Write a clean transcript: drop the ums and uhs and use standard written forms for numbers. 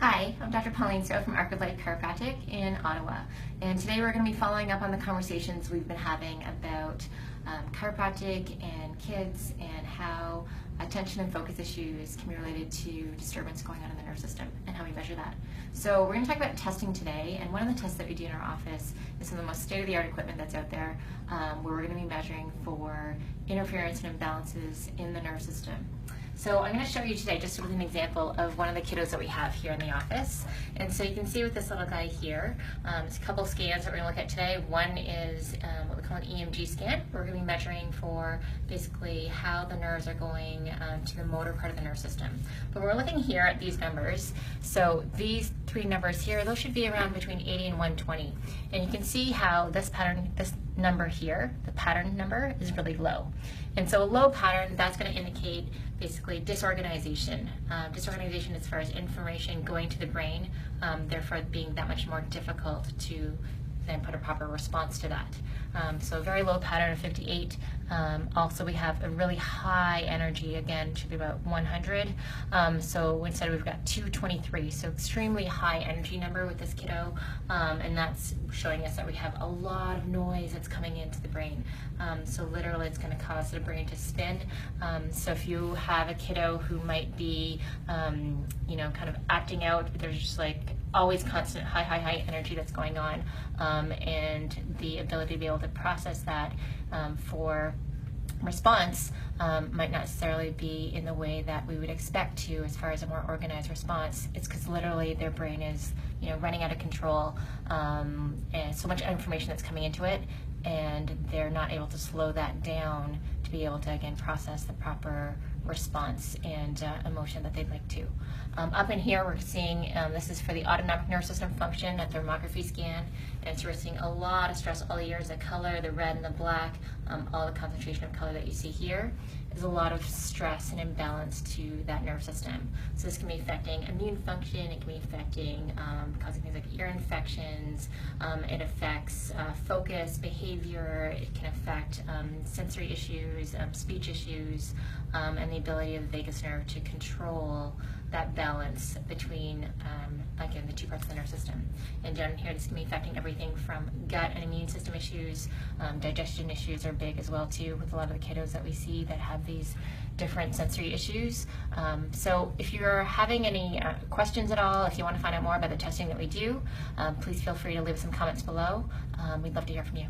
Hi, I'm Dr. Pauline from Chiropractic in Ottawa, and today we're going to be following up on the conversations we've been having about chiropractic and kids and how attention and focus issues can be related to disturbance going on in the nerve system and how we measure that. So we're going to talk about testing today, and one of the tests that we do in our office is some of the most state-of-the-art equipment that's out there, where we're going to be measuring for interference and imbalances in the nerve system. So I'm going to show you today just with an example of one of the kiddos that we have here in the office. And so you can see with this little guy here, it's a couple scans that we're going to look at today. One is what we call an EMG scan. We're going to be measuring for basically how the nerves are going to the motor part of the nerve system. But we're looking here at these numbers. So these three numbers here, those should be around between 80 and 120. And you can see how this pattern, this number here, the pattern number, is really low. And so a low pattern, that's going to indicate basically disorganization. Disorganization as far as information going to the brain, therefore being that much more difficult to then put a proper response to that. So a very low pattern of 58. Also we have a really high energy, again, should be about 100. So instead we've got 223, so extremely high energy number with this kiddo, and that's showing us that we have a lot of noise that's coming into the brain. So literally it's going to cause the brain to spin. So if you have a kiddo who might be, kind of acting out, there's just like always constant high energy that's going on, and the ability to be able to process that for response might not necessarily be in the way that we would expect to as far as a more organized response. It's because literally their brain is running out of control, and so much information that's coming into it, and they're not able to slow that down to be able to again process the proper response and emotion that they'd like to. Up in here we're seeing, this is for the autonomic nerve system function, a thermography scan, and so we're seeing a lot of stress all the years. The color, the red and the black, all the concentration of color that you see here is a lot of stress and imbalance to that nerve system. So this can be affecting immune function, it can be affecting, causing things like ear infections, it affects focus, behavior, it can affect sensory issues, speech issues, and the ability of the vagus nerve to control that balance between, again, the two parts of the nerve system. And down here, this can be affecting everything from gut and immune system issues. Digestion issues are big as well too, with a lot of the kiddos that we see that have these different sensory issues. So if you're having any questions at all, if you want to find out more about the testing that we do, please feel free to leave some comments below. We'd love to hear from you.